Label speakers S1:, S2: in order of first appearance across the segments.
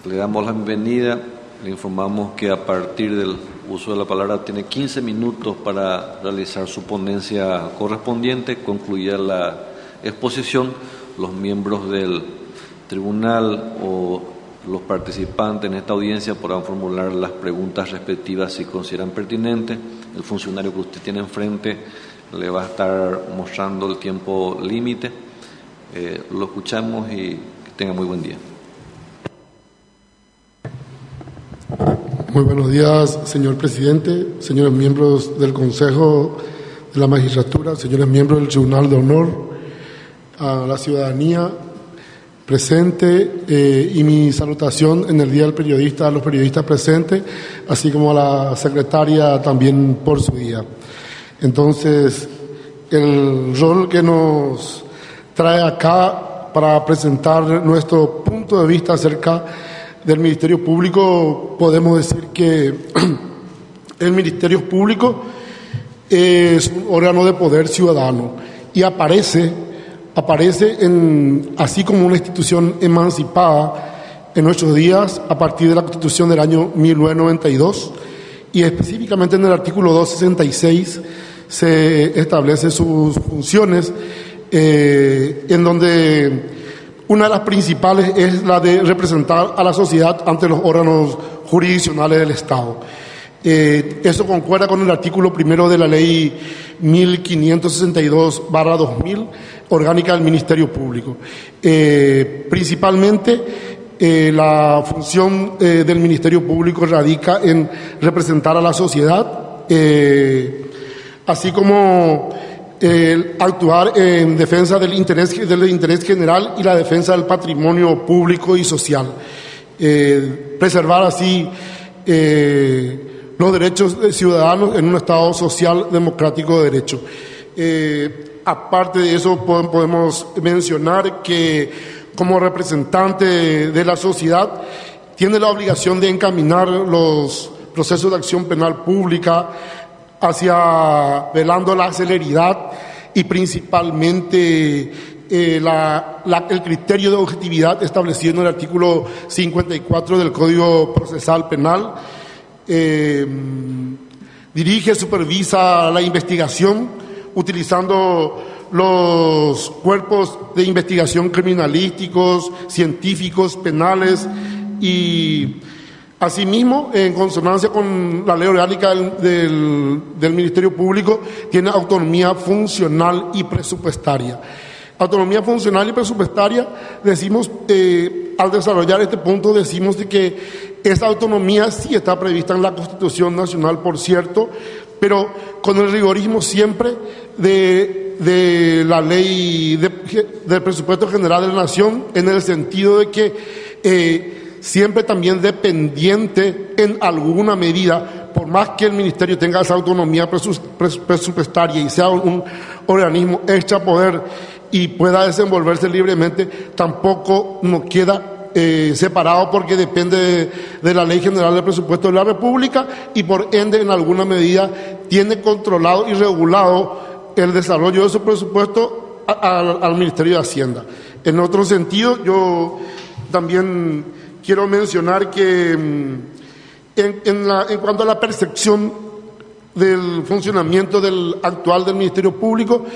S1: Le damos la bienvenida, le informamos que a partir del uso de la palabra tiene 15 minutos para realizar su ponencia correspondiente. Concluida la exposición, los miembros del tribunal o los participantes en esta audiencia podrán formular las preguntas respectivas si consideran pertinentes. El funcionario que usted tiene enfrente le va a estar mostrando el tiempo límite. Lo escuchamos y que tenga muy buen día.
S2: Muy buenos días, señor presidente, señores miembros del Consejo de la Magistratura, señores miembros del Tribunal de Honor, a la ciudadanía presente y mi salutación en el Día del Periodista a los periodistas presentes, así como a la secretaria también por su día. Entonces, el rol que nos trae acá para presentar nuestro punto de vista acerca del Ministerio Público, podemos decir que el Ministerio Público es un órgano de poder ciudadano y aparece así como una institución emancipada en nuestros días a partir de la Constitución del año 1992 y específicamente en el artículo 266 se establece sus funciones en donde una de las principales es la de representar a la sociedad ante los órganos jurisdiccionales del Estado. Eso concuerda con el artículo primero de la Ley 1562/2000, orgánica del Ministerio Público. Principalmente, la función del Ministerio Público radica en representar a la sociedad, así como actuar en defensa del interés general y la defensa del patrimonio público y social. Preservar así los derechos de ciudadanos en un Estado social democrático de derecho. Aparte de eso, podemos mencionar que como representante de la sociedad tiene la obligación de encaminar los procesos de acción penal pública velando la celeridad y principalmente el criterio de objetividad establecido en el artículo 54 del Código Procesal Penal. Dirige, supervisa la investigación utilizando los cuerpos de investigación criminalísticos, científicos, penales y asimismo, en consonancia con la ley orgánica del Ministerio Público, tiene autonomía funcional y presupuestaria. Autonomía funcional y presupuestaria, decimos, al desarrollar este punto, decimos de que esa autonomía sí está prevista en la Constitución Nacional, por cierto, pero con el rigorismo siempre de la ley del presupuesto general de la Nación, en el sentido de que siempre también dependiente en alguna medida, por más que el Ministerio tenga esa autonomía presupuestaria y sea un organismo extra poder y pueda desenvolverse libremente, tampoco nos queda separado porque depende de la Ley General del Presupuesto de la República y por ende en alguna medida tiene controlado y regulado el desarrollo de su presupuesto al Ministerio de Hacienda. En otro sentido, yo también quiero mencionar que en cuanto a la percepción del funcionamiento actual del Ministerio Público,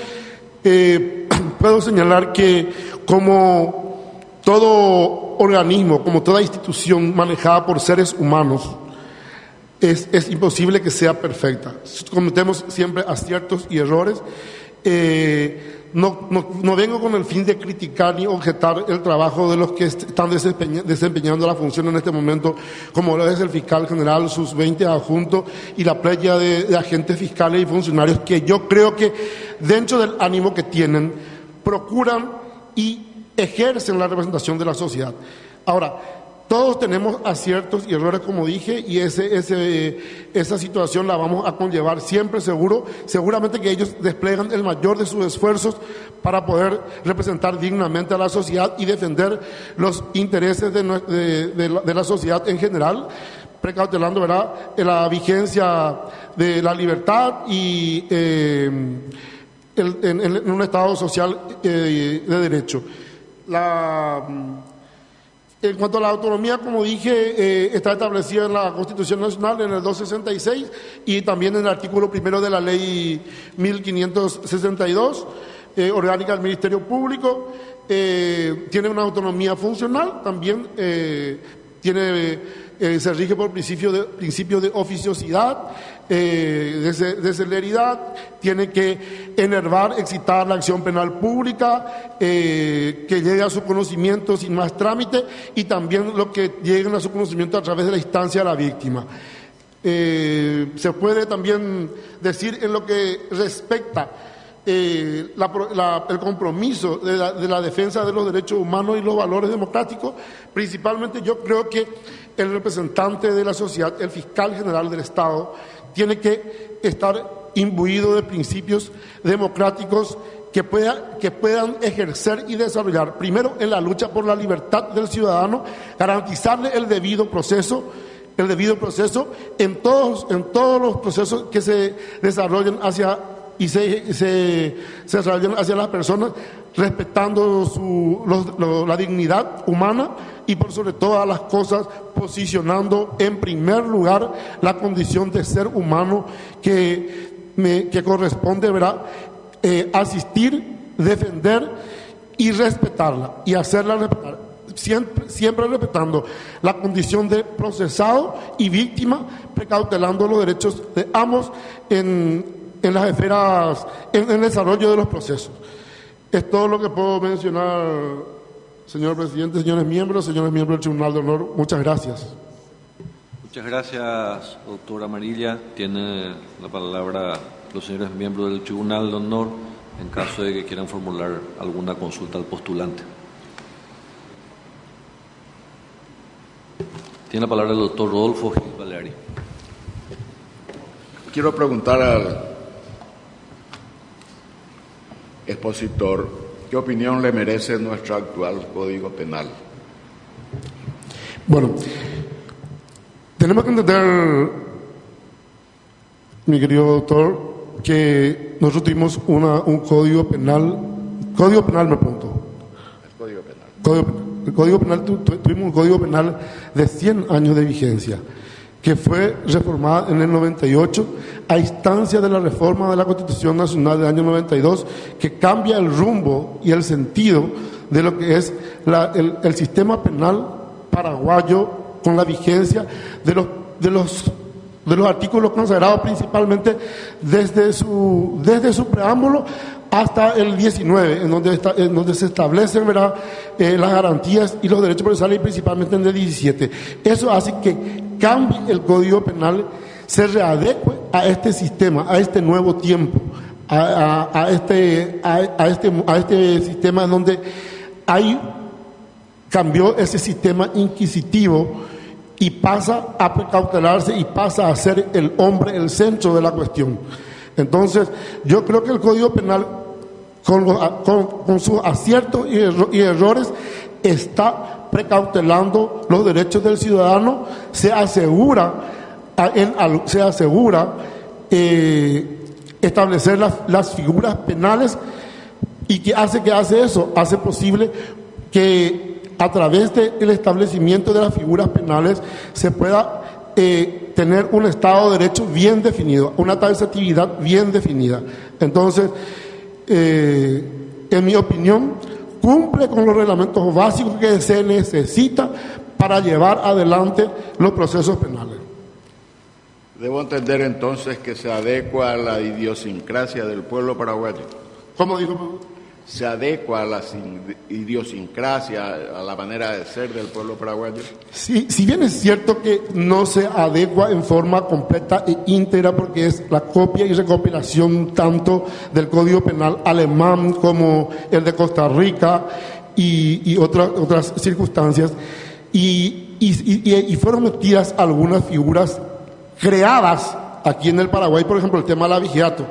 S2: puedo señalar que como todo organismo, como toda institución manejada por seres humanos, es imposible que sea perfecta. Cometemos siempre aciertos y errores. No vengo con el fin de criticar ni objetar el trabajo de los que están desempeñando la función en este momento, como lo es el fiscal general, sus 20 adjuntos y la playa de agentes fiscales y funcionarios que yo creo que dentro del ánimo que tienen procuran y ejercen la representación de la sociedad. Ahora, todos tenemos aciertos y errores, como dije, y esa situación la vamos a conllevar siempre, seguramente que ellos desplegan el mayor de sus esfuerzos para poder representar dignamente a la sociedad y defender los intereses de la sociedad en general, precautelando, ¿verdad?, la vigencia de la libertad y en un Estado social de derecho. En cuanto a la autonomía, como dije, está establecida en la Constitución Nacional en el 266 y también en el artículo 1 de la Ley 1562, orgánica del Ministerio Público. Tiene una autonomía funcional, también se rige por principio de oficiosidad, de celeridad, tiene que enervar, excitar la acción penal pública, que llegue a su conocimiento sin más trámite, y también lo que lleguen a su conocimiento a través de la instancia de la víctima. Se puede también decir en lo que respecta el compromiso de la defensa de los derechos humanos y los valores democráticos. Principalmente yo creo que el representante de la sociedad, el fiscal general del Estado, tiene que estar imbuido de principios democráticos que puedan ejercer y desarrollar, primero en la lucha por la libertad del ciudadano, garantizarle el debido proceso en todos los procesos que se desarrollen hacia las personas, respetando la dignidad humana y por sobre todas las cosas posicionando en primer lugar la condición de ser humano que corresponde, ¿verdad? Asistir, defender y respetarla, y hacerla respetar, siempre respetando la condición de procesado y víctima, precautelando los derechos de ambos en las esferas, en el desarrollo de los procesos. Es todo lo que puedo mencionar, señor presidente, señores miembros del Tribunal de Honor. Muchas gracias.
S1: Muchas gracias, doctora Amarilla. Tiene la palabra los señores miembros del Tribunal de Honor en caso de que quieran formular alguna consulta al postulante. Tiene la palabra el doctor Rodolfo Gil Baleari.
S3: Quiero preguntar al expositor, ¿qué opinión le merece nuestro actual Código Penal?
S2: Bueno, tenemos que entender, mi querido doctor, que nosotros tuvimos un Código Penal me pregunto. El Código Penal, tuvimos un Código Penal de 100 años de vigencia, que fue reformada en el 98 a instancia de la reforma de la Constitución Nacional del año 92, que cambia el rumbo y el sentido de lo que es el sistema penal paraguayo, con la vigencia de los artículos consagrados principalmente desde su preámbulo hasta el 19, en donde se establecen, ¿verdad?, las garantías y los derechos procesales, y principalmente en el 17. Eso hace que cambie el Código Penal, se readecue a este sistema, a este nuevo tiempo, a este sistema en donde cambió ese sistema inquisitivo y pasa a precautelarse y pasa a ser el hombre el centro de la cuestión. Entonces, yo creo que el Código Penal, con sus aciertos y errores, está precautelando los derechos del ciudadano, se asegura establecer las figuras penales, y que hace eso, hace posible que a través del establecimiento de las figuras penales se pueda tener un Estado de Derecho bien definido, una taxatividad bien definida. Entonces, en mi opinión, cumple con los reglamentos básicos que se necesita para llevar adelante los procesos penales.
S3: Debo entender entonces que se adecua a la idiosincrasia del pueblo paraguayo.
S2: ¿Cómo dijo?
S3: ¿Se adecua a la idiosincrasia, a la manera de ser del pueblo paraguayo?
S2: Sí, si bien es cierto que no se adecua en forma completa e íntegra, porque es la copia y recopilación tanto del Código Penal alemán como el de Costa Rica y otras circunstancias, y fueron metidas algunas figuras creadas aquí en el Paraguay, por ejemplo el tema del abigeato,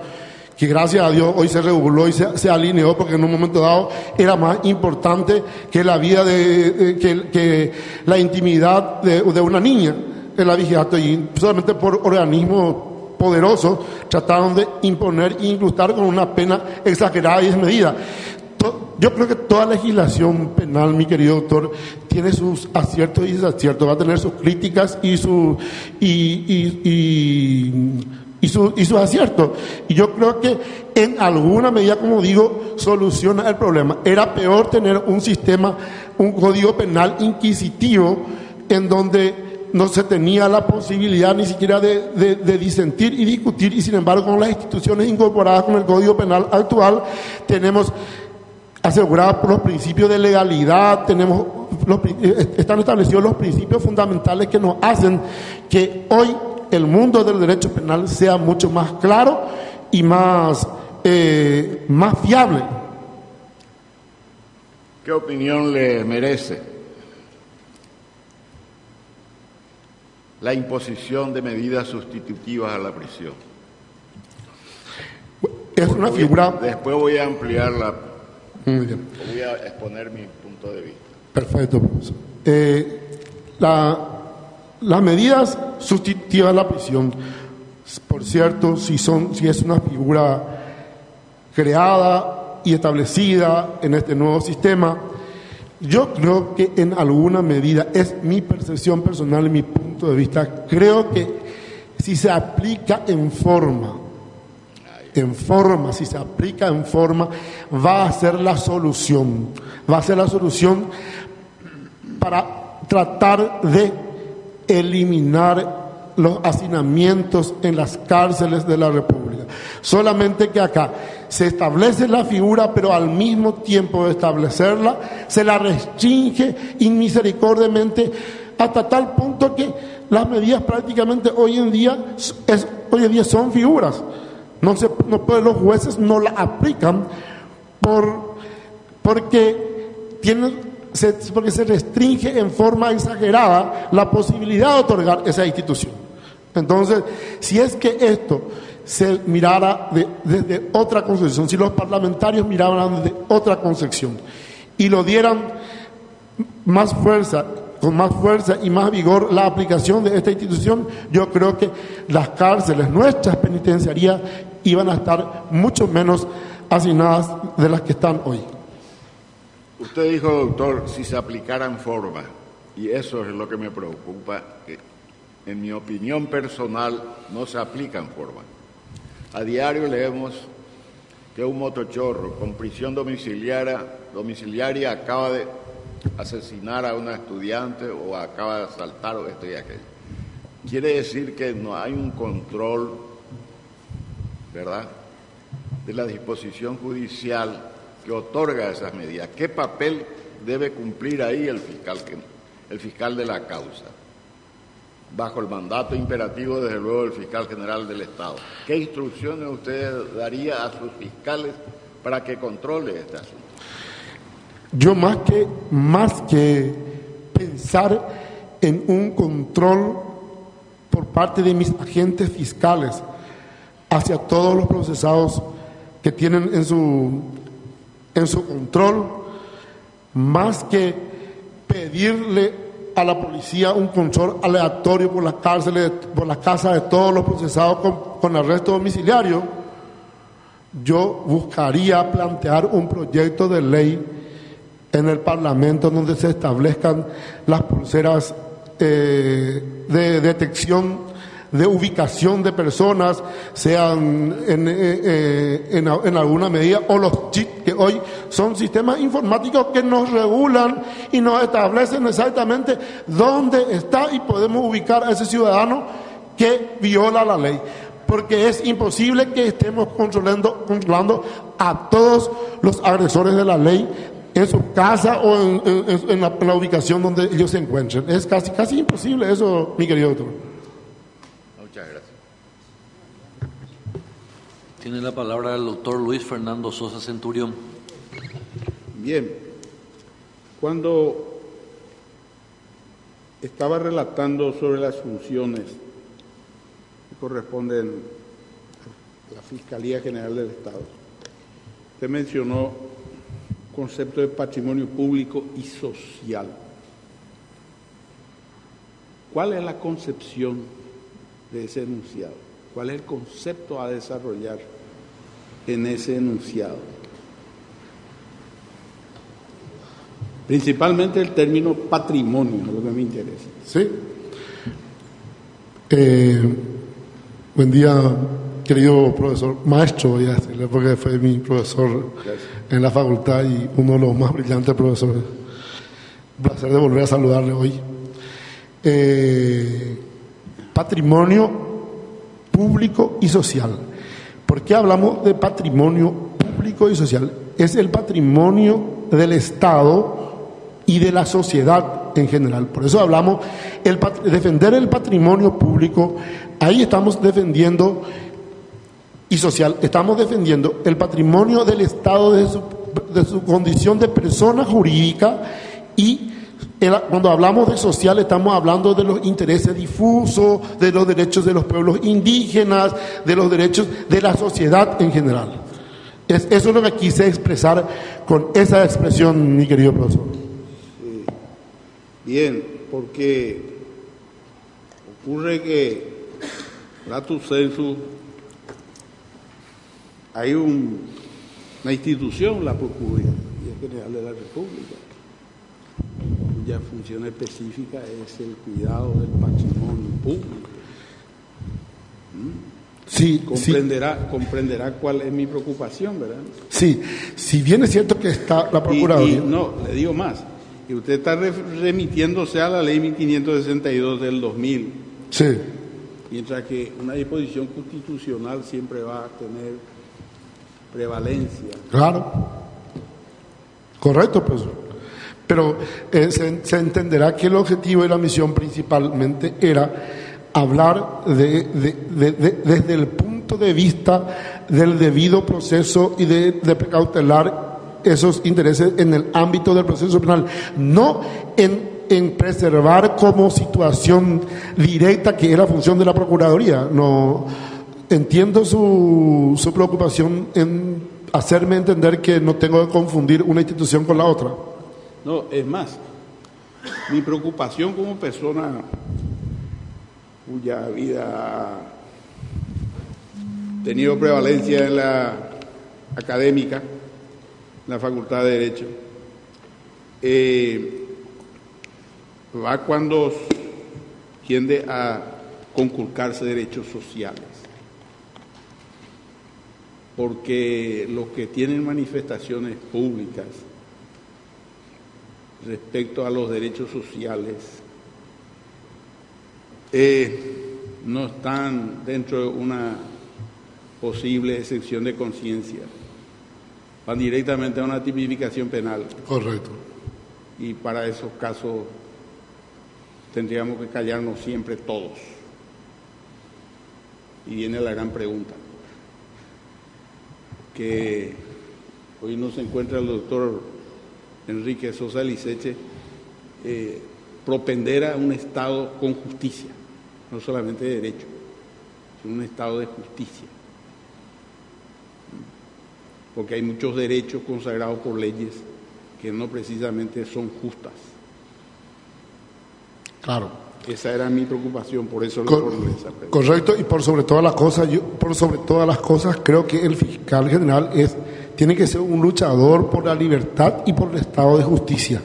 S2: que gracias a Dios hoy se reguló y se alineó, porque en un momento dado era más importante que la vida que la intimidad de una niña, el abigeato, y solamente por organismos poderosos trataron de imponer e incrustar con una pena exagerada y desmedida. Yo creo que toda legislación penal, mi querido doctor, tiene sus aciertos y desaciertos, va a tener sus críticas y sus aciertos. Y yo creo que en alguna medida, como digo, soluciona el problema. Era peor tener un sistema, un código penal inquisitivo en donde no se tenía la posibilidad ni siquiera de disentir y discutir, y sin embargo con las instituciones incorporadas con el Código Penal actual tenemos aseguradas por los principios de legalidad, están establecidos los principios fundamentales que nos hacen que hoy el mundo del derecho penal sea mucho más claro y más fiable.
S3: ¿Qué opinión le merece la imposición de medidas sustitutivas a la prisión?
S2: Es una figura...
S3: Después voy a ampliar
S2: Muy bien.
S3: voy a exponer mi punto de vista.
S2: Perfecto, profesor. Las medidas sustitutivas a la prisión, por cierto, si es una figura creada y establecida en este nuevo sistema, yo creo que en alguna medida, es mi percepción personal y mi punto de vista, creo que si se aplica en forma, si se aplica en forma, va a ser la solución. Va a ser la solución para tratar de eliminar los hacinamientos en las cárceles de la República. Solamente que acá se establece la figura, pero al mismo tiempo de establecerla, se la restringe inmisericordiamente hasta tal punto que las medidas prácticamente hoy en día son figuras. Los jueces no la aplican porque se restringe en forma exagerada la posibilidad de otorgar esa institución. Entonces, si es que esto se mirara desde otra concepción, si los parlamentarios miraran desde otra concepción y lo dieran con más fuerza y más vigor la aplicación de esta institución, yo creo que las cárceles, nuestras penitenciarías, iban a estar mucho menos hacinadas de las que están hoy.
S3: Usted dijo, doctor, si se aplicara en forma, y eso es lo que me preocupa, que en mi opinión personal no se aplica en forma. A diario leemos que un motochorro con prisión domiciliaria acaba de asesinar a una estudiante o acaba de asaltar o esto y aquello. Quiere decir que no hay un control, ¿verdad?, de la disposición judicial que otorga esas medidas. ¿Qué papel debe cumplir ahí el fiscal de la causa? Bajo el mandato imperativo, desde luego, del fiscal general del Estado. ¿Qué instrucciones usted daría a sus fiscales para que controle este asunto?
S2: Yo más que pensar en un control por parte de mis agentes fiscales hacia todos los procesados que tienen en su control, más que pedirle a la policía un control aleatorio por las cárceles, por las casas de todos los procesados con arresto domiciliario, yo buscaría plantear un proyecto de ley en el Parlamento donde se establezcan las pulseras de detección, de ubicación de personas, sean en alguna medida, o los chips, que hoy son sistemas informáticos que nos regulan y nos establecen exactamente dónde está y podemos ubicar a ese ciudadano que viola la ley. Porque es imposible que estemos controlando a todos los agresores de la ley en su casa o en la ubicación donde ellos se encuentren. Es casi imposible eso, mi querido doctor.
S3: Muchas gracias.
S1: Tiene la palabra el doctor Luis Fernando Sosa Centurión.
S4: Bien, cuando estaba relatando sobre las funciones que corresponden a la Fiscalía General del Estado, usted mencionó concepto de patrimonio público y social. ¿Cuál es la concepción de ese enunciado? ¿Cuál es el concepto a desarrollar en ese enunciado? Principalmente el término patrimonio, es lo que me interesa.
S2: Sí. Buen día, querido profesor, maestro, voy a decirle, porque fue mi profesor en la facultad y uno de los más brillantes profesores. Un placer de volver a saludarle hoy. Patrimonio público y social. ¿Por qué hablamos de patrimonio público y social? Es el patrimonio del Estado y de la sociedad en general. Por eso hablamos defender el patrimonio público. Ahí estamos defendiendo, y social, estamos defendiendo el patrimonio del Estado de su condición de persona jurídica, y cuando hablamos de social estamos hablando de los intereses difusos, de los derechos de los pueblos indígenas, de los derechos de la sociedad en general. Eso es lo que quise expresar con esa expresión, mi querido profesor.
S4: Sí. Bien, porque ocurre que lato sensu hay una institución, la Procuraduría General de la República, cuya función específica es el cuidado del patrimonio público.
S2: Sí,
S4: comprenderá cuál es mi preocupación, ¿verdad?
S2: Sí, si bien es cierto que está la Procuraduría.
S4: Y no, le digo más, que usted está remitiéndose a la ley 1562 del 2000.
S2: Sí.
S4: Mientras que una disposición constitucional siempre va a tener prevalencia.
S2: Claro. Correcto, profesor. Pero se entenderá que el objetivo y la misión principalmente era hablar desde el punto de vista del debido proceso y de precautelar esos intereses en el ámbito del proceso penal, no en preservar como situación directa, que era función de la Procuraduría. No entiendo su preocupación en hacerme entender que no tengo que confundir una institución con la otra.
S4: No, es más, mi preocupación como persona cuya vida ha tenido prevalencia en la académica, en la Facultad de Derecho, va cuando tiende a conculcarse derechos sociales. Porque los que tienen manifestaciones públicas respecto a los derechos sociales no están dentro de una posible excepción de conciencia, van directamente a una tipificación penal.
S2: Correcto.
S4: Y para esos casos tendríamos que callarnos siempre todos. Y viene la gran pregunta, que hoy nos encuentra el doctor Enrique Sosa Liceche, propender a un Estado con justicia, no solamente de derecho, sino un Estado de justicia. Porque hay muchos derechos consagrados por leyes que no precisamente son justas.
S2: Claro.
S4: Esa era mi preocupación, por eso le formulé esa pregunta.
S2: Correcto, y por sobre todas las cosas, creo que el fiscal general tiene que ser un luchador por la libertad y por el Estado de justicia.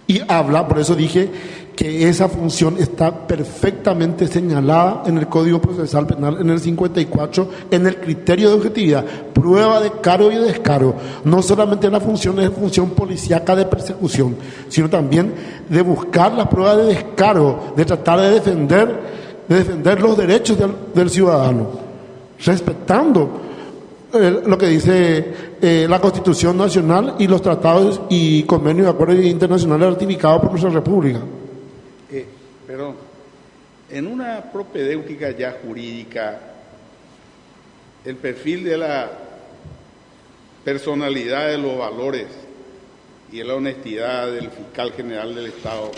S2: Y por eso dije que esa función está perfectamente señalada en el Código Procesal Penal, en el 54, en el criterio de objetividad, prueba de cargo y descargo. No solamente la función es función policíaca de persecución, sino también de buscar las pruebas de descargo, de tratar de defender los derechos del ciudadano, respetando lo que dice la Constitución Nacional y los tratados y convenios de acuerdos internacionales ratificados por nuestra República.
S4: Pero en una propedéutica ya jurídica, el perfil de la personalidad de los valores y de la honestidad del fiscal general del Estado,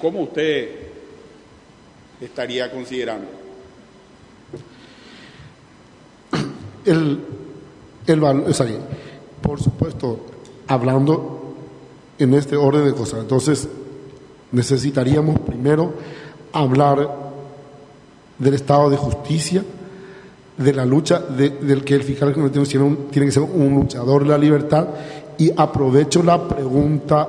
S4: ¿cómo usted estaría considerando?
S2: Por supuesto, hablando en este orden de cosas, entonces necesitaríamos primero hablar del Estado de justicia, de la lucha del que el fiscal tiene que ser un luchador de la libertad, y aprovecho la pregunta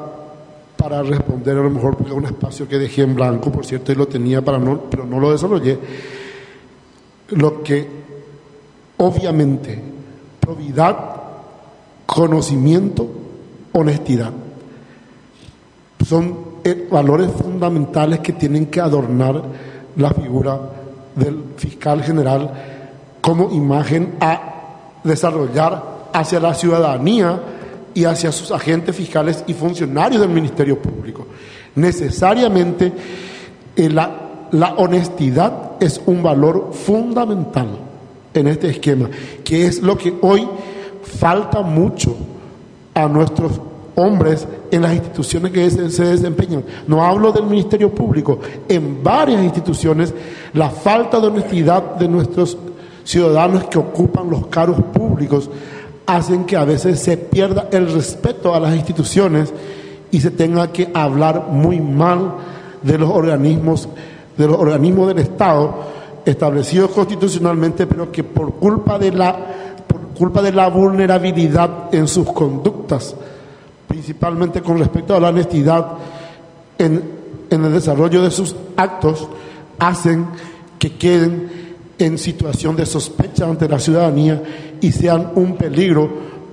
S2: para responder, a lo mejor porque es un espacio que dejé en blanco, por cierto, y lo tenía pero no lo desarrollé. Lo que obviamente, probidad, conocimiento, honestidad, son valores fundamentales que tienen que adornar la figura del fiscal general como imagen a desarrollar hacia la ciudadanía y hacia sus agentes fiscales y funcionarios del Ministerio Público. Necesariamente la honestidad es un valor fundamental en este esquema, que es lo que hoy falta mucho a nuestros hombres en las instituciones que se desempeñan. No hablo del Ministerio Público, en varias instituciones la falta de honestidad de nuestros ciudadanos que ocupan los cargos públicos hacen que a veces se pierda el respeto a las instituciones y se tenga que hablar muy mal de los organismos del Estado establecidos constitucionalmente, pero que por culpa de la vulnerabilidad en sus conductas, principalmente con respecto a la honestidad en el desarrollo de sus actos, hacen que queden en situación de sospecha ante la ciudadanía y sean un peligro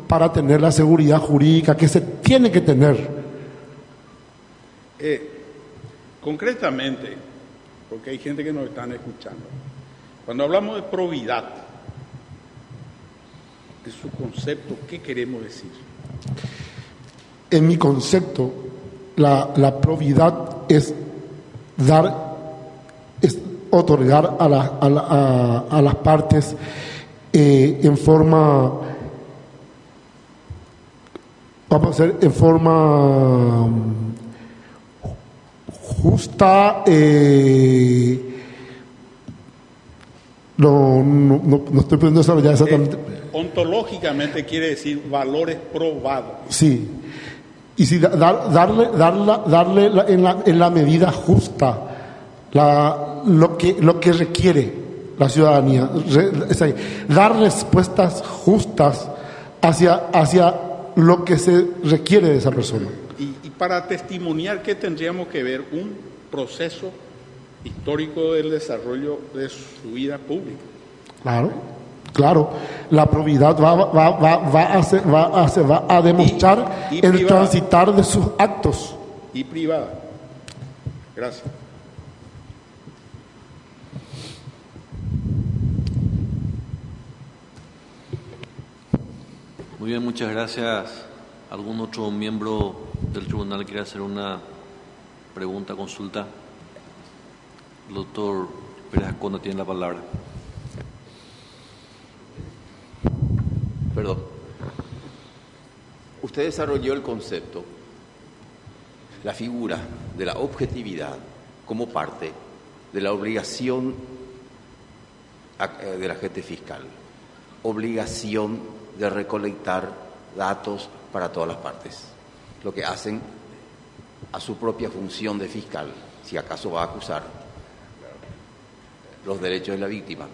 S2: para tener la seguridad jurídica que se tiene que tener.
S4: Concretamente, porque hay gente que nos están escuchando, cuando hablamos de probidad, de su concepto, ¿qué queremos decir?
S2: En mi concepto, la probidad es otorgar a las partes en forma, vamos a hacer en forma justa, no estoy pudiendo desarrollar exactamente.
S4: Ontológicamente quiere decir valores probados.
S2: Sí, y si darle en la medida justa lo que requiere la ciudadanía, dar respuestas justas hacia lo que se requiere de esa persona.
S4: Y para testimoniar que tendríamos que ver un proceso histórico del desarrollo de su vida pública. Claro, la probidad va a demostrar y
S2: el
S4: privada.
S2: transitar de sus actos.
S4: Y privada. Gracias.
S1: Muy bien, muchas gracias. ¿Algún otro miembro del tribunal quiere hacer una pregunta, consulta? El doctor Pérez Ascona tiene la palabra.
S5: Perdón. Usted desarrolló el concepto, la figura de la objetividad como parte de la obligación del agente fiscal, obligación de recolectar datos para todas las partes, lo que hacen a su propia función de fiscal, si acaso va a acusar, los derechos de la víctima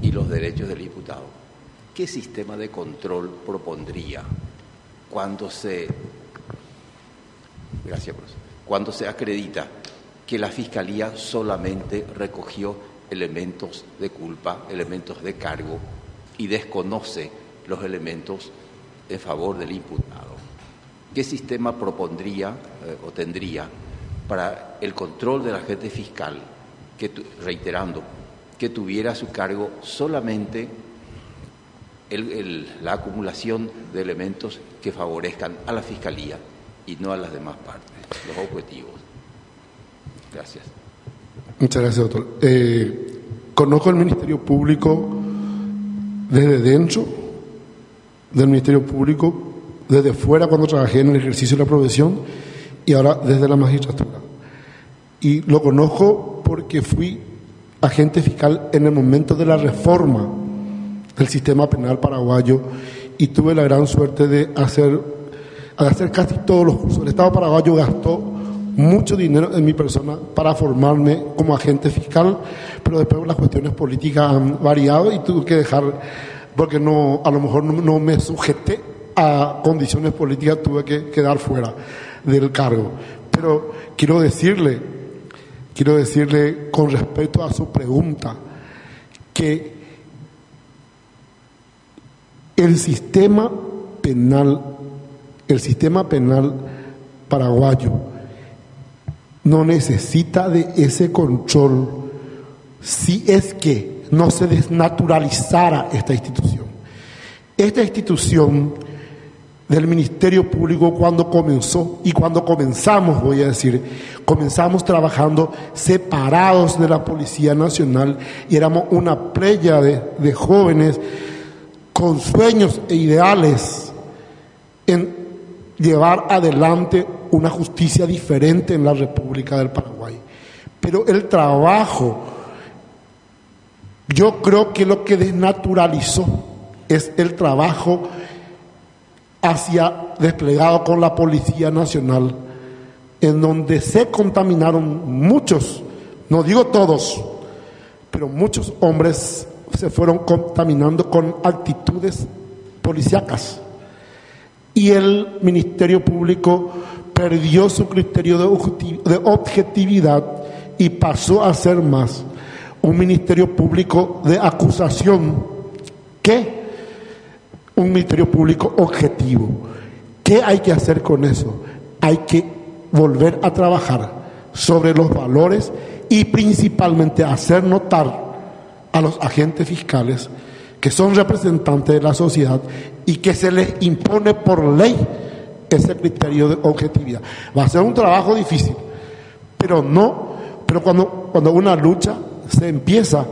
S5: y los derechos del imputado. ¿Qué sistema de control propondría cuando se acredita que la Fiscalía solamente recogió elementos de culpa, elementos de cargo y desconoce los elementos en favor del imputado? ¿Qué sistema propondría o tendría para el control del agente fiscal, reiterando, que tuviera a su cargo solamente la acumulación de elementos que favorezcan a la Fiscalía y no a las demás partes, los objetivos? Gracias.
S2: Muchas gracias, doctor. Conozco el Ministerio Público desde dentro del Ministerio Público, desde fuera cuando trabajé en el ejercicio de la profesión y ahora desde la magistratura. Y lo conozco porque fui agente fiscal en el momento de la reforma del sistema penal paraguayo y tuve la gran suerte de hacer casi todos los cursos. El Estado paraguayo gastó mucho dinero en mi persona para formarme como agente fiscal, pero después las cuestiones políticas han variado y tuve que dejar, porque a lo mejor no me sujeté a condiciones políticas tuve que quedar fuera del cargo. Pero quiero decirle con respecto a su pregunta, que el sistema penal paraguayo no necesita de ese control si es que no se desnaturalizara esta institución. Esta institución del Ministerio Público, cuando comenzó y cuando comenzamos, comenzamos trabajando separados de la Policía Nacional y éramos una playa de jóvenes con sueños e ideales en llevar adelante una justicia diferente en la República del Paraguay. Pero el trabajo, yo creo que lo que desnaturalizó es el trabajo desplegado con la Policía Nacional, en donde se contaminaron muchos, no digo todos, pero muchos hombres se fueron contaminando con actitudes policíacas. Y el Ministerio Público perdió su criterio de objetividad y pasó a ser más un Ministerio Público de acusación que un Ministerio Público objetivo. ¿Qué hay que hacer con eso? Hay que volver a trabajar sobre los valores y principalmente hacer notar a los agentes fiscales, que son representantes de la sociedad y que se les impone por ley ese criterio de objetividad. Va a ser un trabajo difícil, pero cuando una lucha se empieza,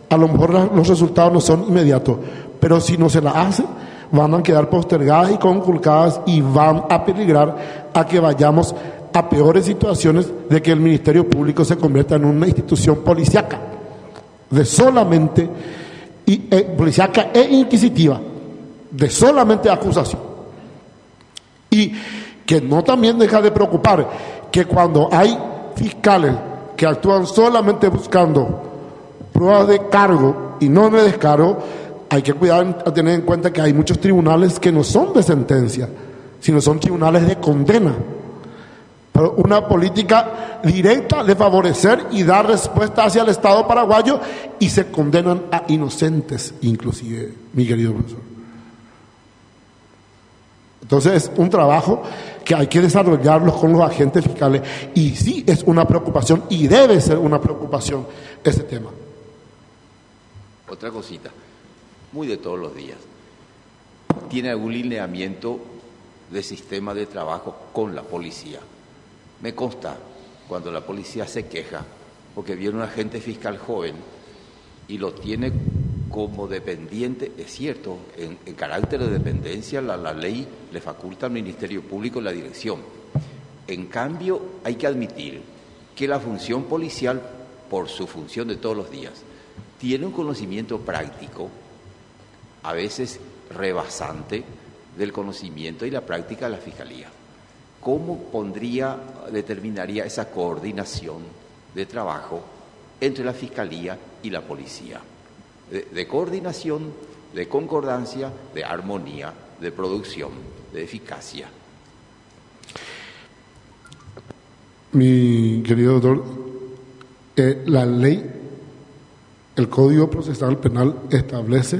S2: a lo mejor los resultados no son inmediatos, pero si no se la hace, van a quedar postergadas y conculcadas y van a peligrar a que vayamos a peores situaciones de que el Ministerio Público se convierta en una institución policíaca, policíaca e inquisitiva, de solamente acusación. Y que no también deja de preocupar que cuando hay fiscales que actúan solamente buscando pruebas de cargo y no de descargo, hay que cuidar a tener en cuenta que hay muchos tribunales que no son de sentencia, sino son tribunales de condena. Pero una política directa de favorecer y dar respuesta hacia el Estado paraguayo, y se condenan a inocentes, inclusive, mi querido profesor. Entonces es un trabajo que hay que desarrollarlo con los agentes fiscales, y sí es una preocupación y debe ser una preocupación ese tema.
S5: Otra cosita, muy de todos los días. ¿Tiene algún lineamiento de sistema de trabajo con la policía? Me consta cuando la policía se queja porque viene un agente fiscal joven y lo tiene como dependiente, es cierto, en carácter de dependencia la ley le faculta al Ministerio Público la dirección. En cambio, hay que admitir que la función policial, por su función de todos los días, tiene un conocimiento práctico, a veces rebasante, del conocimiento y la práctica de la Fiscalía. ¿Cómo determinaría esa coordinación de trabajo entre la Fiscalía y la Policía? De coordinación, de concordancia, de armonía, de producción, de eficacia.
S2: Mi querido doctor, la ley, el Código Procesal Penal establece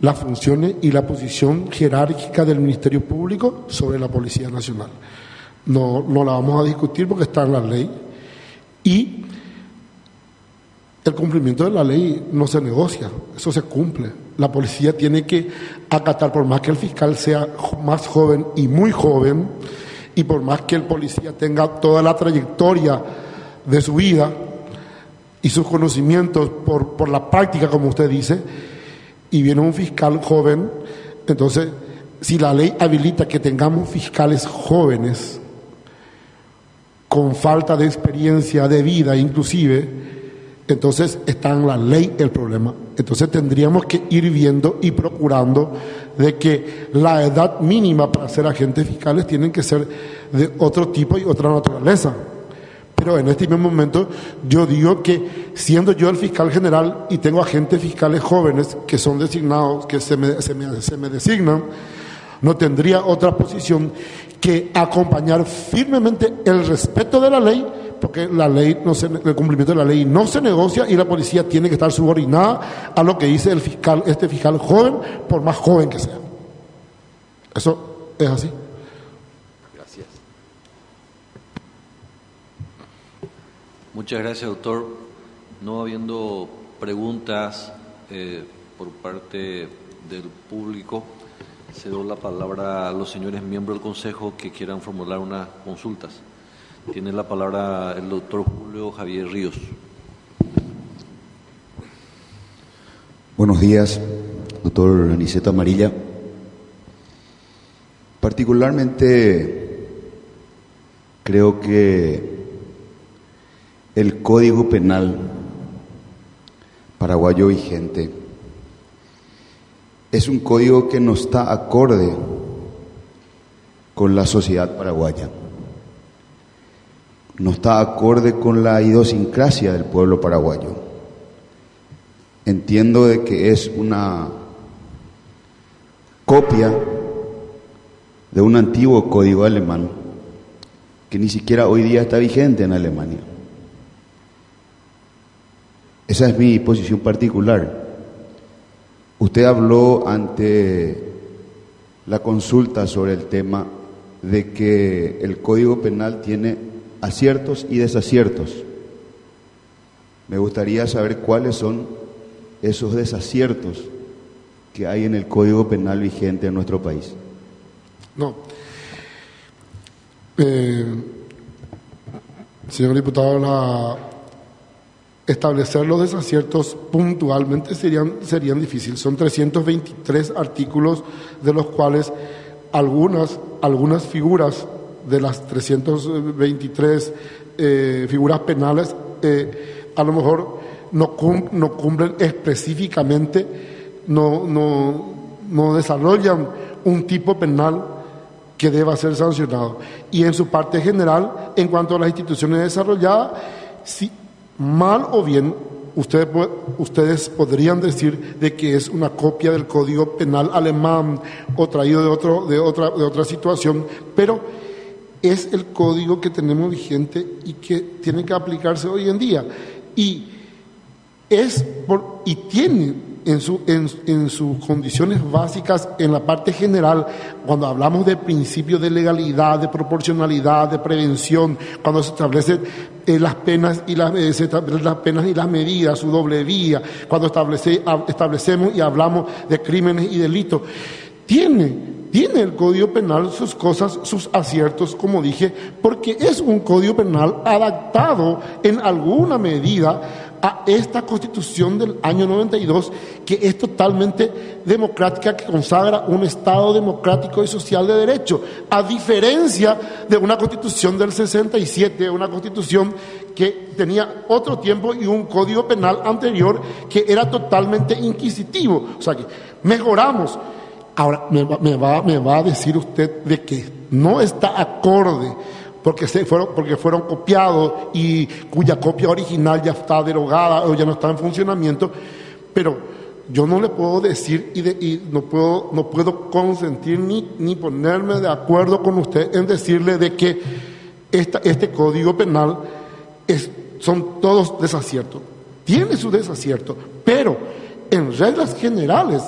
S2: las funciones y la posición jerárquica del Ministerio Público sobre la Policía Nacional. No la vamos a discutir porque está en la ley, y el cumplimiento de la ley no se negocia, eso se cumple. La policía tiene que acatar, por más que el fiscal sea más joven y muy joven, y por más que el policía tenga toda la trayectoria de su vida y sus conocimientos por la práctica, como usted dice, y viene un fiscal joven, entonces, si la ley habilita que tengamos fiscales jóvenes con falta de experiencia de vida inclusive, entonces está en la ley el problema. Entonces tendríamos que ir viendo y procurando de que la edad mínima para ser agentes fiscales tienen que ser de otro tipo y otra naturaleza. Pero en este mismo momento yo digo que, siendo yo el fiscal general y tengo agentes fiscales jóvenes que son designados, que se me designan, No tendría otra posición que acompañar firmemente el respeto de la ley, porque la ley el cumplimiento de la ley no se negocia y la policía tiene que estar subordinada a lo que dice el fiscal, este fiscal joven, por más joven que sea. Eso es así.
S5: Gracias.
S1: Muchas gracias, doctor. No habiendo preguntas por parte del público, cedo la palabra a los señores miembros del Consejo que quieran formular unas consultas. Tiene la palabra el doctor Julio Javier Ríos.
S6: Buenos días, doctor Aniceto Amarilla. Particularmente creo que el Código Penal paraguayo vigente es un código que no está acorde con la sociedad paraguaya, no está acorde con la idiosincrasia del pueblo paraguayo. Entiendo de que es una copia de un antiguo código alemán que ni siquiera hoy día está vigente en Alemania. Esa es mi posición particular. Usted habló ante la consulta sobre el tema de que el Código Penal tiene aciertos y desaciertos. Me gustaría saber cuáles son esos desaciertos que hay en el Código Penal vigente en nuestro país.
S2: No. Señor diputado, establecer los desaciertos puntualmente serían difíciles. Son 323 artículos, de los cuales algunas figuras de las 323 figuras penales a lo mejor no cumplen específicamente, no desarrollan un tipo penal que deba ser sancionado. Y en su parte general, en cuanto a las instituciones desarrolladas, sí, mal o bien, ustedes podrían decir de que es una copia del Código Penal alemán o traído de otra situación, pero es el código que tenemos vigente y que tiene que aplicarse hoy en día. Y tiene en sus condiciones básicas, en la parte general, cuando hablamos de principios de legalidad, de proporcionalidad, de prevención, cuando se establecen las penas y las medidas, su doble vía, cuando establecemos y hablamos de crímenes y delitos, tiene el Código Penal sus cosas, sus aciertos, como dije, porque es un Código Penal adaptado en alguna medida a esta Constitución del año 92, que es totalmente democrática, que consagra un Estado democrático y social de derecho, a diferencia de una Constitución del 67, una Constitución que tenía otro tiempo y un Código Penal anterior que era totalmente inquisitivo. O sea que mejoramos. Ahora, me va a decir usted de que no está acorde porque fueron copiados y cuya copia original ya está derogada o ya no está en funcionamiento, pero yo no le puedo decir y no puedo consentir ni ponerme de acuerdo con usted en decirle de que este Código Penal son todos desaciertos. Tiene sus desaciertos, pero en reglas generales,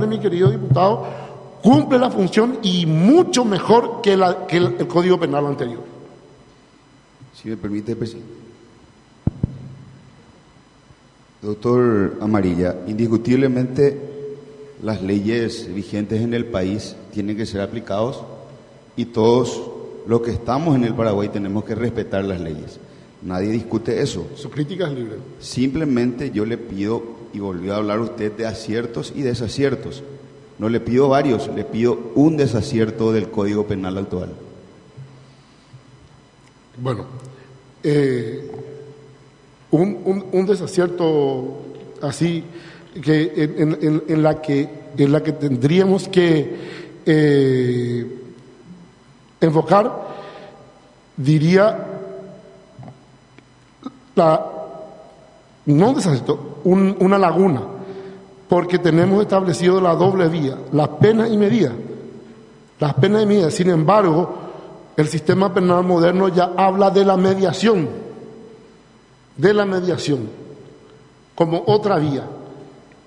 S2: mi querido diputado, cumple la función y mucho mejor que el Código Penal anterior.
S6: Si me permite, presidente. Doctor Amarilla, indiscutiblemente las leyes vigentes en el país tienen que ser aplicados y todos los que estamos en el Paraguay tenemos que respetar las leyes. Nadie discute eso.
S2: Su crítica es libre.
S6: Simplemente yo le pido, y volvió a hablar usted de aciertos y desaciertos. No le pido varios, le pido un desacierto del Código Penal actual.
S2: Bueno, un desacierto así que en la que tendríamos que enfocar, diría no un desacierto, una laguna, porque tenemos establecido la doble vía, las penas y medidas. las penas de medida. Sin embargo, el sistema penal moderno ya habla de la mediación como otra vía.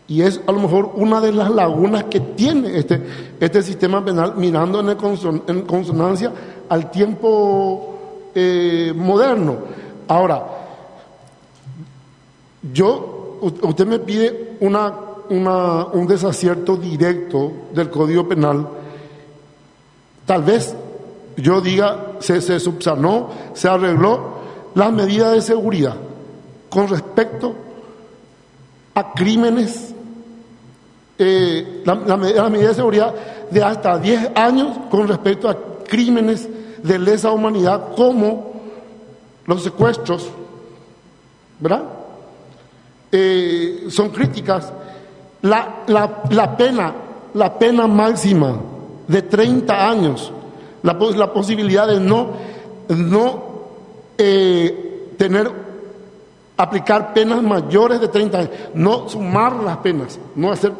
S2: Y es a lo mejor una de las lagunas que tiene este sistema penal, mirando en consonancia al tiempo moderno. Ahora, usted me pide un desacierto directo del Código Penal. Tal vez yo diga, se subsanó, se arregló las medidas de seguridad con respecto a crímenes, la medida de seguridad de hasta 10 años con respecto a crímenes de lesa humanidad como los secuestros, ¿verdad? Son críticas. La pena máxima de 30 años, la posibilidad de no aplicar penas mayores de 30 años, no sumar las penas, no hacer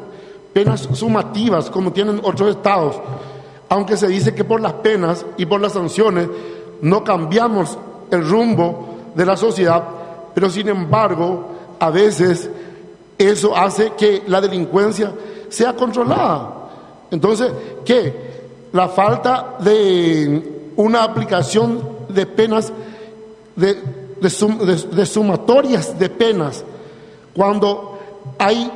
S2: penas sumativas como tienen otros estados, aunque se dice que por las penas y por las sanciones no cambiamos el rumbo de la sociedad, pero sin embargo a veces eso hace que la delincuencia sea controlada. Entonces, ¿qué? La falta de una aplicación de penas, de sumatorias de penas, cuando hay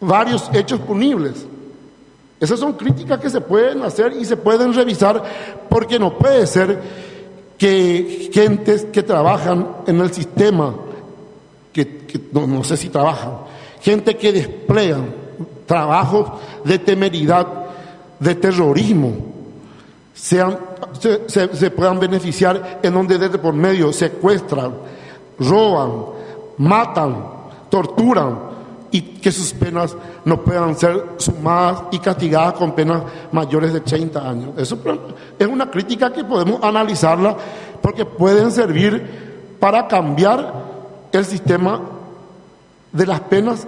S2: varios hechos punibles. Esas son críticas que se pueden hacer y se pueden revisar, porque no puede ser que gentes que trabajan en el sistema, no sé si trabajan, gente que desplegan trabajos de temeridad, de terrorismo, se puedan beneficiar en donde desde por medio secuestran, roban, matan, torturan, y que sus penas no puedan ser sumadas y castigadas con penas mayores de 30 años. Eso es una crítica que podemos analizarla, porque pueden servir para cambiar el sistema de las penas,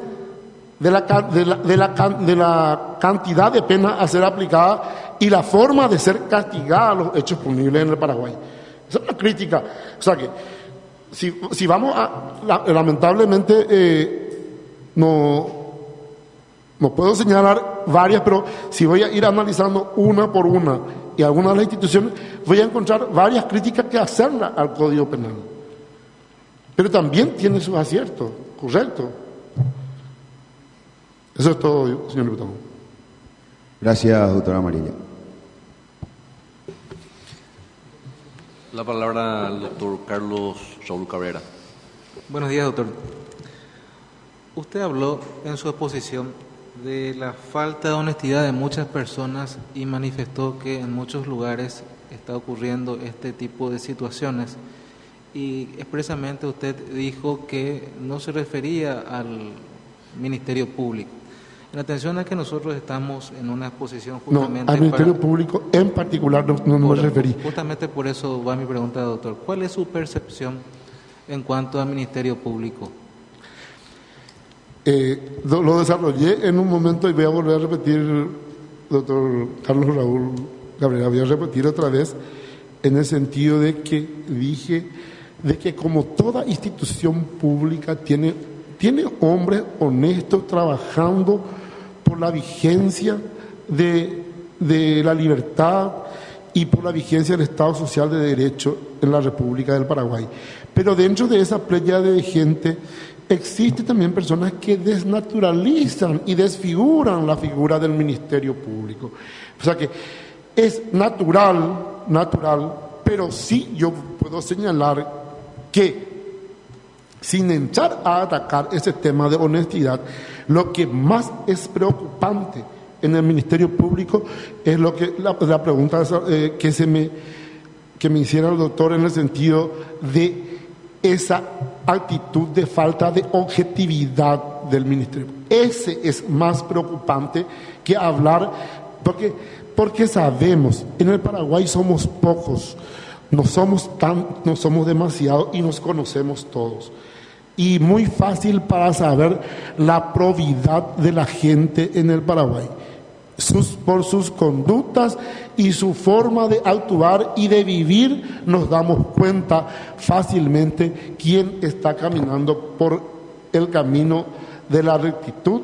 S2: de la cantidad de penas a ser aplicada y la forma de ser castigada a los hechos punibles en el Paraguay. Esa es una crítica. O sea que, si vamos lamentablemente, no puedo señalar varias, pero si voy a ir analizando una por una y algunas de las instituciones, voy a encontrar varias críticas que hacerle al Código Penal. Pero también tiene sus aciertos, correcto. Eso es todo, señor diputado.
S6: Gracias, doctora Amarilla.
S1: La palabra al doctor Carlos Saúl Cabrera.
S7: Buenos días, doctor. Usted habló en su exposición de la falta de honestidad de muchas personas y manifestó que en muchos lugares está ocurriendo este tipo de situaciones, y expresamente usted dijo que no se refería al Ministerio Público. En atención a que nosotros estamos en una exposición justamente...
S2: No, al Ministerio Público en particular no me referí.
S7: Justamente por eso va mi pregunta, doctor. ¿Cuál es su percepción en cuanto al Ministerio Público?
S2: Lo desarrollé en un momento y voy a volver a repetir, doctor Carlos Raúl Cabrera, voy a repetir otra vez, en el sentido de que dije de que como toda institución pública tiene hombres honestos trabajando por la vigencia de la libertad y por la vigencia del Estado Social de Derecho en la República del Paraguay. Pero dentro de esa playa de gente existen también personas que desnaturalizan y desfiguran la figura del Ministerio Público. O sea que es natural, pero sí yo puedo señalar que, sin entrar a atacar ese tema de honestidad, lo que más es preocupante en el Ministerio Público es lo que la pregunta que me hiciera el doctor, en el sentido de esa actitud de falta de objetividad del Ministerio. Ese es más preocupante que hablar, porque sabemos, en el Paraguay somos pocos, no somos demasiados y nos conocemos todos. Y muy fácil para saber la probidad de la gente en el Paraguay. por sus conductas y su forma de actuar y de vivir, nos damos cuenta fácilmente quién está caminando por el camino de la rectitud,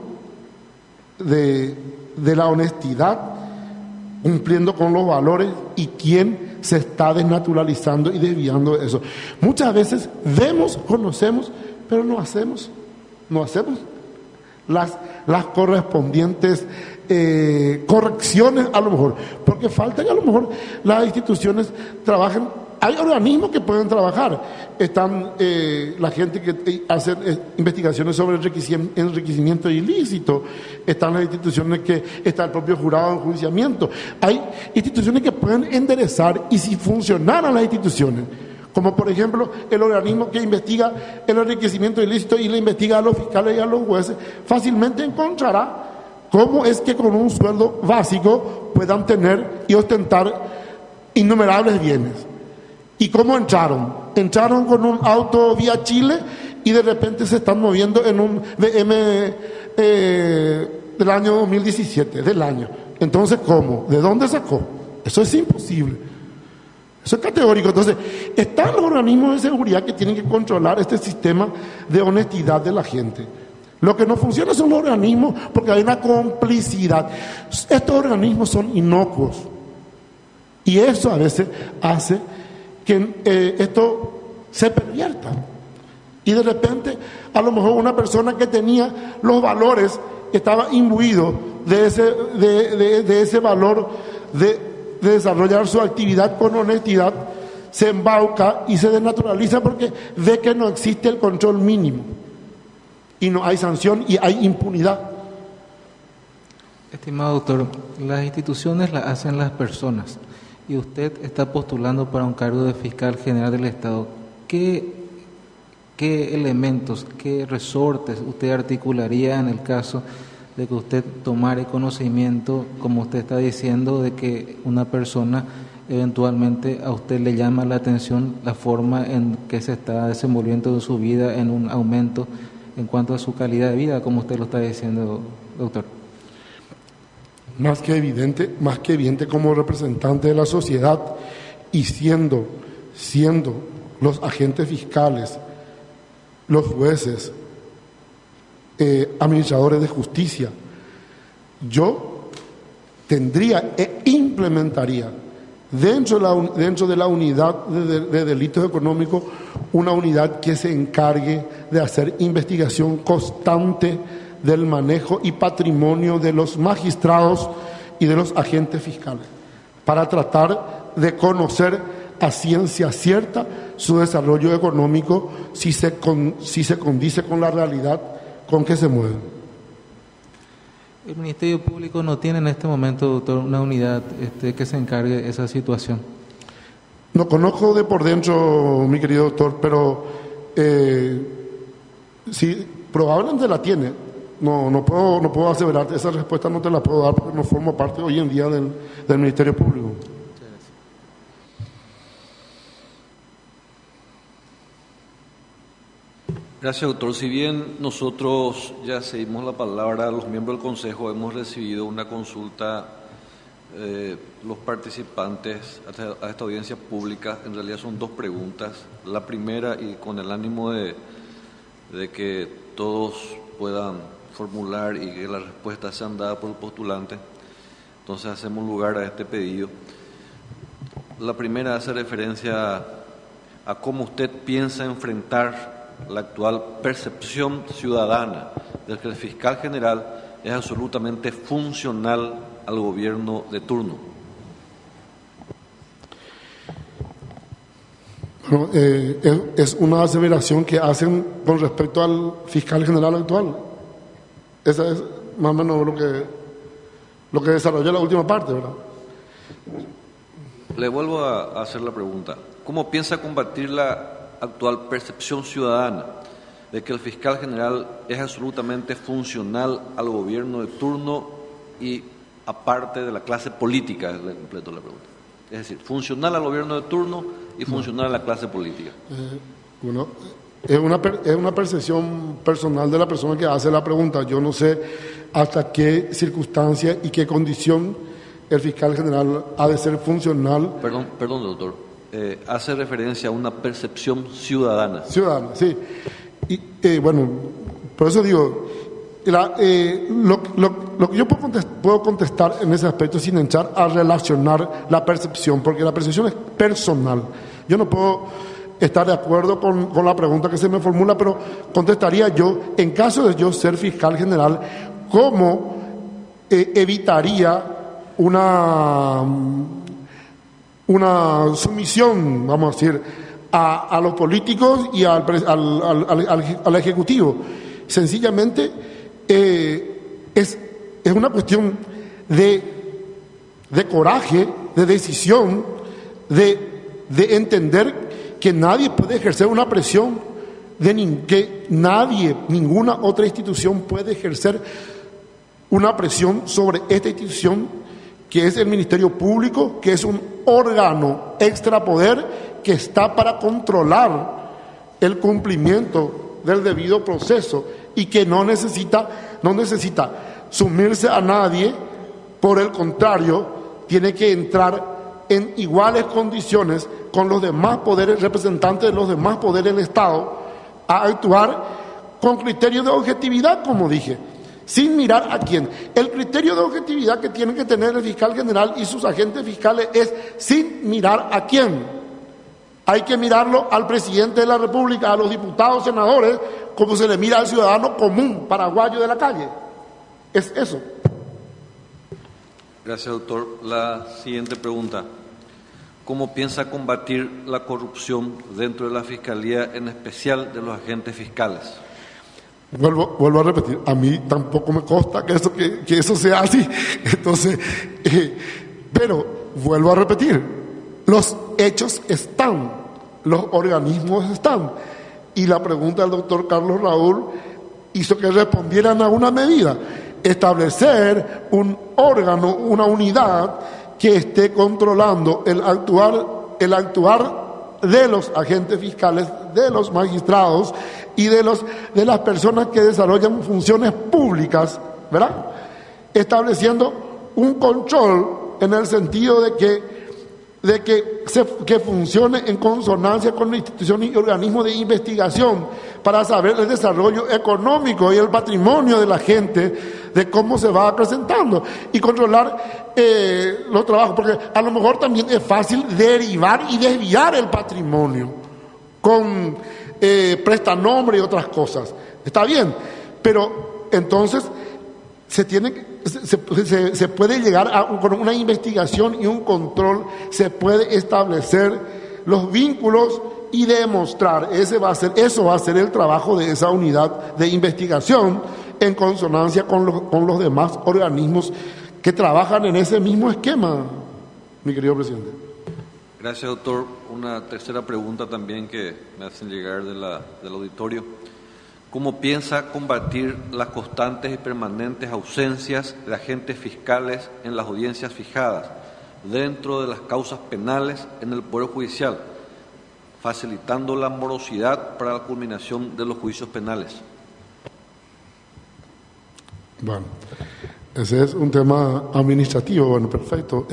S2: de la honestidad, cumpliendo con los valores, y quién se está desnaturalizando y desviando de eso. Muchas veces vemos, conocemos, pero no hacemos las correspondientes correcciones, a lo mejor, porque falta que a lo mejor las instituciones trabajen. Hay organismos que pueden trabajar, están la gente que hace investigaciones sobre enriquecimiento ilícito, están las instituciones está el propio jurado de enjuiciamiento. Hay instituciones que pueden enderezar, y si funcionaran las instituciones, como por ejemplo el organismo que investiga el enriquecimiento ilícito y le investiga a los fiscales y a los jueces, fácilmente encontrará cómo es que con un sueldo básico puedan tener y ostentar innumerables bienes. ¿Y cómo entraron? Entraron con un auto vía Chile y de repente se están moviendo en un BM del año 2017, del año. Entonces, ¿cómo? ¿De dónde sacó? Eso es imposible. Eso es categórico. Entonces, están los organismos de seguridad que tienen que controlar este sistema de honestidad de la gente. Lo que no funciona son los organismos, porque hay una complicidad. Estos organismos son inocuos. Y eso a veces hace que esto se pervierta. Y de repente, a lo mejor una persona que tenía los valores, que estaba imbuido de ese valor de desarrollar su actividad con honestidad, se embauca y se desnaturaliza porque ve que no existe el control mínimo. Y no hay sanción y hay impunidad.
S7: Estimado doctor, las instituciones las hacen las personas y usted está postulando para un cargo de fiscal general del Estado. ¿Qué elementos, qué resortes usted articularía en el caso de que usted tomara conocimiento, como usted está diciendo, de que una persona eventualmente a usted le llama la atención la forma en que se está desenvolviendo su vida en un aumento en cuanto a su calidad de vida, como usted lo está diciendo, doctor?
S2: Más que evidente como representante de la sociedad y siendo los agentes fiscales, los jueces, administradores de justicia, yo tendría e implementaría dentro de la unidad de delitos económicos una unidad que se encargue de hacer investigación constante del manejo y patrimonio de los magistrados y de los agentes fiscales, para tratar de conocer a ciencia cierta su desarrollo económico, si se condice con la realidad con que se mueven.
S7: El Ministerio Público no tiene en este momento, doctor, una unidad que se encargue de esa situación.
S2: No conozco de por dentro, mi querido doctor, pero sí, probablemente la tiene. No puedo aseverar, esa respuesta no te la puedo dar porque no formo parte hoy en día del Ministerio Público.
S1: Gracias, doctor. Si bien nosotros ya cedimos la palabra a los miembros del Consejo, hemos recibido una consulta, los participantes a esta audiencia pública. En realidad son dos preguntas. La primera, y con el ánimo de que todos puedan formular y que las respuestas sean dadas por el postulante, entonces hacemos lugar a este pedido. La primera hace referencia a cómo usted piensa enfrentar la actual percepción ciudadana de que el fiscal general es absolutamente funcional al gobierno de turno.
S2: Bueno, es una aseveración que hacen con respecto al fiscal general actual. Esa es más o menos lo que desarrolló la última parte, ¿verdad?
S1: Le vuelvo a hacer la pregunta. ¿Cómo piensa combatir la actual percepción ciudadana de que el fiscal general es absolutamente funcional al gobierno de turno y aparte de la clase política? Le completo la pregunta. Es decir, funcional al gobierno de turno y funcional a la clase política.
S2: Bueno, Es una percepción personal de la persona que hace la pregunta. Yo no sé hasta qué circunstancia y qué condición el fiscal general ha de ser funcional.
S1: Perdón, doctor. Hace referencia a una percepción ciudadana.
S2: Ciudadana, sí. Y bueno, por eso digo, lo que yo puedo contestar en ese aspecto sin entrar a relacionar la percepción, porque la percepción es personal. Yo no puedo estar de acuerdo con la pregunta que se me formula, pero contestaría yo, en caso de yo ser fiscal general, ¿cómo evitaría una sumisión, vamos a decir, a los políticos y al Ejecutivo? Sencillamente es una cuestión de coraje, de decisión, de entender que nadie puede ejercer una presión, que ninguna otra institución puede ejercer una presión sobre esta institución, que es el Ministerio Público, que es un órgano extrapoder que está para controlar el cumplimiento del debido proceso y que no necesita sumirse a nadie. Por el contrario, tiene que entrar en iguales condiciones con los demás poderes, representantes de los demás poderes del Estado, a actuar con criterio de objetividad, como dije, sin mirar a quién. El criterio de objetividad que tiene que tener el fiscal general y sus agentes fiscales es sin mirar a quién. Hay que mirarlo al presidente de la República, a los diputados, senadores, como se le mira al ciudadano común, paraguayo de la calle. Es eso.
S1: Gracias, doctor. La siguiente pregunta. ¿Cómo piensa combatir la corrupción dentro de la Fiscalía, en especial de los agentes fiscales?
S2: Vuelvo a repetir, a mí tampoco me consta que eso sea así. Entonces, pero vuelvo a repetir, los hechos están, los organismos están. Y la pregunta del doctor Carlos Raúl hizo que respondieran a una medida: establecer un órgano, una unidad que esté controlando el actuar de los agentes fiscales, de los magistrados y de las personas que desarrollan funciones públicas, ¿verdad? Estableciendo un control en el sentido de que funcione en consonancia con la institución y organismo de investigación para saber el desarrollo económico y el patrimonio de la gente, de cómo se va acrecentando, y controlar los trabajos, porque a lo mejor también es fácil derivar y desviar el patrimonio con prestanombre y otras cosas. Está bien, pero entonces se puede llegar con una investigación y un control, se puede establecer los vínculos y demostrar. Eso va a ser el trabajo de esa unidad de investigación, en consonancia con los demás organismos que trabajan en ese mismo esquema, mi querido presidente.
S1: Gracias, doctor. Una tercera pregunta también que me hacen llegar del auditorio. ¿Cómo piensa combatir las constantes y permanentes ausencias de agentes fiscales en las audiencias fijadas dentro de las causas penales en el Poder Judicial, facilitando la morosidad para la culminación de los juicios penales?
S2: Bueno, ese es un tema administrativo. Bueno, perfecto.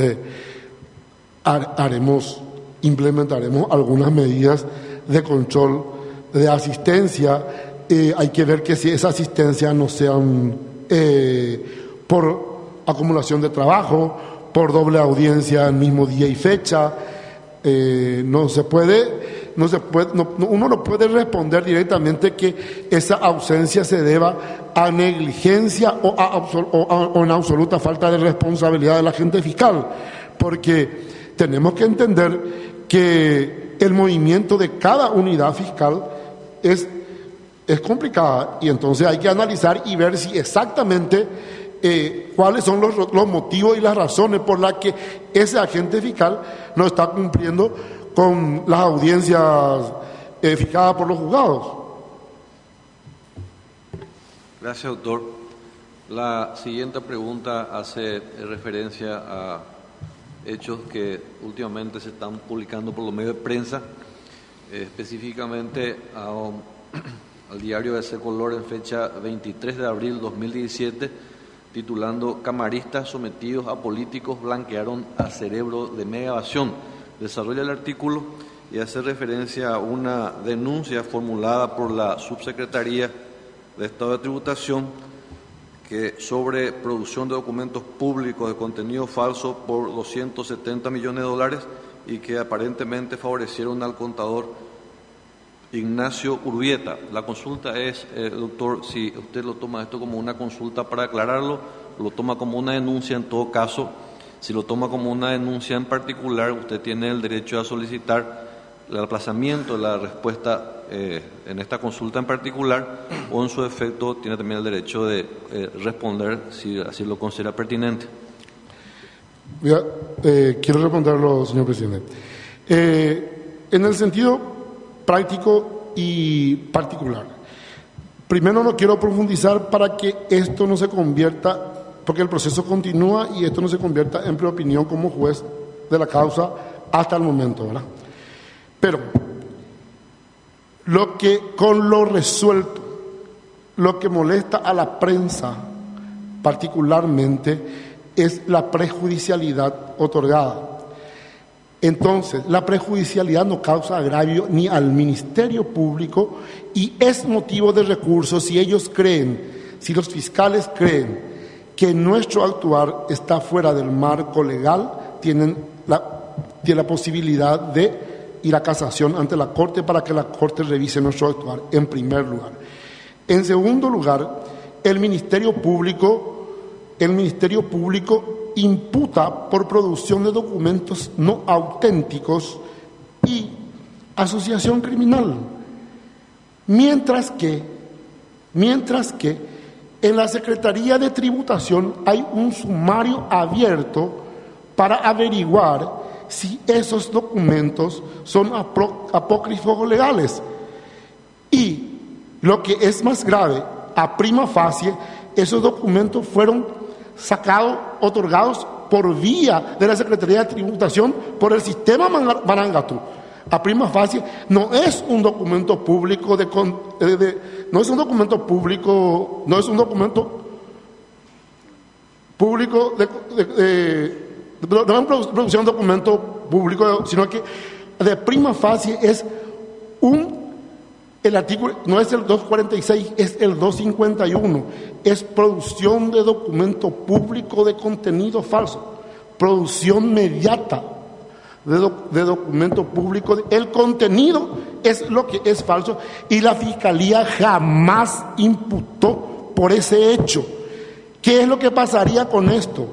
S2: Implementaremos algunas medidas de control, de asistencia. Hay que ver que si esa asistencia no sean por acumulación de trabajo, por doble audiencia el mismo día y fecha. Uno no puede responder directamente que esa ausencia se deba a negligencia o en absoluta falta de responsabilidad del agente fiscal, porque tenemos que entender que el movimiento de cada unidad fiscal es complicada, y entonces hay que analizar y ver si exactamente cuáles son los motivos y las razones por las que ese agente fiscal no está cumpliendo con las audiencias fijadas por los juzgados.
S1: Gracias, doctor. La siguiente pregunta hace referencia a hechos que últimamente se están publicando por los medios de prensa, específicamente a al diario ese color en fecha 23 de abril 2017, titulando "Camaristas sometidos a políticos blanquearon a cerebro de mega evasión". Desarrolla el artículo y hace referencia a una denuncia formulada por la Subsecretaría de Estado de Tributación que sobre producción de documentos públicos de contenido falso por $270 millones y que aparentemente favorecieron al contador Ignacio Urbieta. La consulta es, doctor, si usted lo toma esto como una consulta para aclararlo, lo toma como una denuncia en todo caso. Si lo toma como una denuncia en particular, usted tiene el derecho a solicitar el aplazamiento de la respuesta en esta consulta en particular, o en su efecto tiene también el derecho de responder si así lo considera pertinente.
S2: Quiero responderlo, señor presidente. En el sentido práctico y particular, primero no quiero profundizar para que esto no se convierta, porque el proceso continúa y esto no se convierta en preopinión como juez de la causa hasta el momento, ¿verdad? Pero con lo resuelto, lo que molesta a la prensa particularmente es la prejudicialidad otorgada. Entonces, la prejudicialidad no causa agravio ni al Ministerio Público y es motivo de recurso si ellos creen, si los fiscales creen que nuestro actuar está fuera del marco legal, tienen la posibilidad de ir a casación ante la Corte para que la Corte revise nuestro actuar, en primer lugar. En segundo lugar, el Ministerio Público imputa por producción de documentos no auténticos y asociación criminal. Mientras que en la Secretaría de Tributación hay un sumario abierto para averiguar si esos documentos son apócrifos legales. Y lo que es más grave, a prima facie, esos documentos fueron otorgados por vía de la Secretaría de Tributación por el sistema Marangatu. A prima facie no es un documento público no es un documento público no es producción de documento público, sino que de prima facie es el artículo, no es el 246, es el 251, es producción de documento público de contenido falso, producción mediata de documento público, el contenido es lo que es falso y la Fiscalía jamás imputó por ese hecho. ¿Qué es lo que pasaría con esto?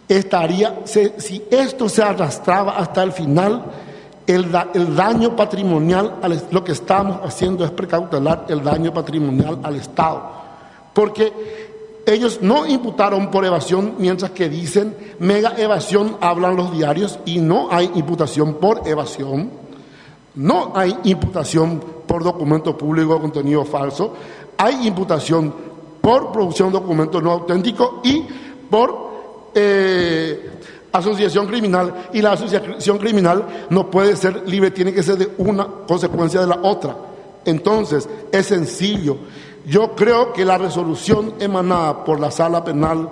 S2: Si esto se arrastraba hasta el final, el daño patrimonial, lo que estamos haciendo es precautelar el daño patrimonial al Estado, porque ellos no imputaron por evasión, mientras que dicen mega evasión, hablan los diarios, y no hay imputación por evasión, no hay imputación por documento público de contenido falso, hay imputación por producción de documento no auténtico y por asociación criminal, y la asociación criminal no puede ser libre, tiene que ser de una consecuencia de la otra. Entonces, es sencillo. Yo creo que la resolución emanada por la Sala Penal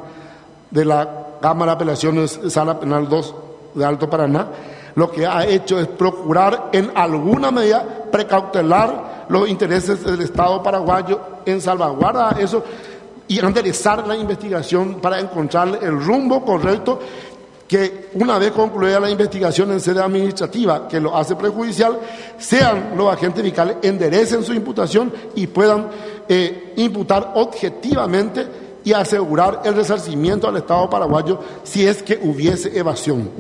S2: de la Cámara de Apelaciones, Sala Penal 2 de Alto Paraná, lo que ha hecho es procurar en alguna medida precautelar los intereses del Estado paraguayo en salvaguarda a eso y enderezar la investigación para encontrar el rumbo correcto, que una vez concluida la investigación en sede administrativa, que lo hace prejudicial, sean los agentes fiscales, enderecen su imputación y puedan imputar objetivamente y asegurar el resarcimiento al Estado paraguayo si es que hubiese evasión.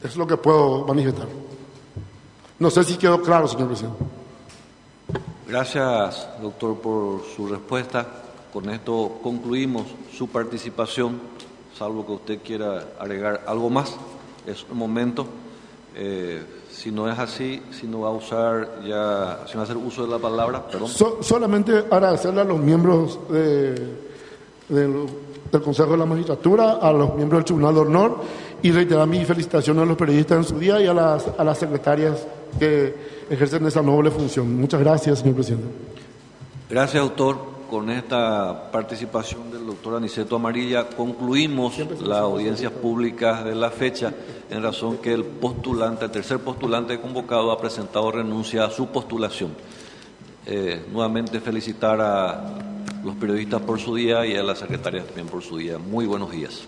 S2: Es lo que puedo manifestar. No sé si quedó claro, señor presidente.
S1: Gracias, doctor, por su respuesta. Con esto concluimos su participación, salvo que usted quiera agregar algo más. Es un momento. Si no es así, si no va a hacer uso de la palabra, perdón.
S2: Solamente agradecerle a los miembros del Consejo de la Magistratura, a los miembros del Tribunal de Honor, y reiterar mi felicitación a los periodistas en su día y a las secretarias que ejercen esa noble función. Muchas gracias, señor presidente.
S1: Gracias, doctor. Con esta participación del doctor Aniceto Amarilla concluimos las audiencias públicas de la fecha, en razón que el tercer postulante convocado ha presentado renuncia a su postulación. Nuevamente felicitar a los periodistas por su día y a las secretarias también por su día. Muy buenos días.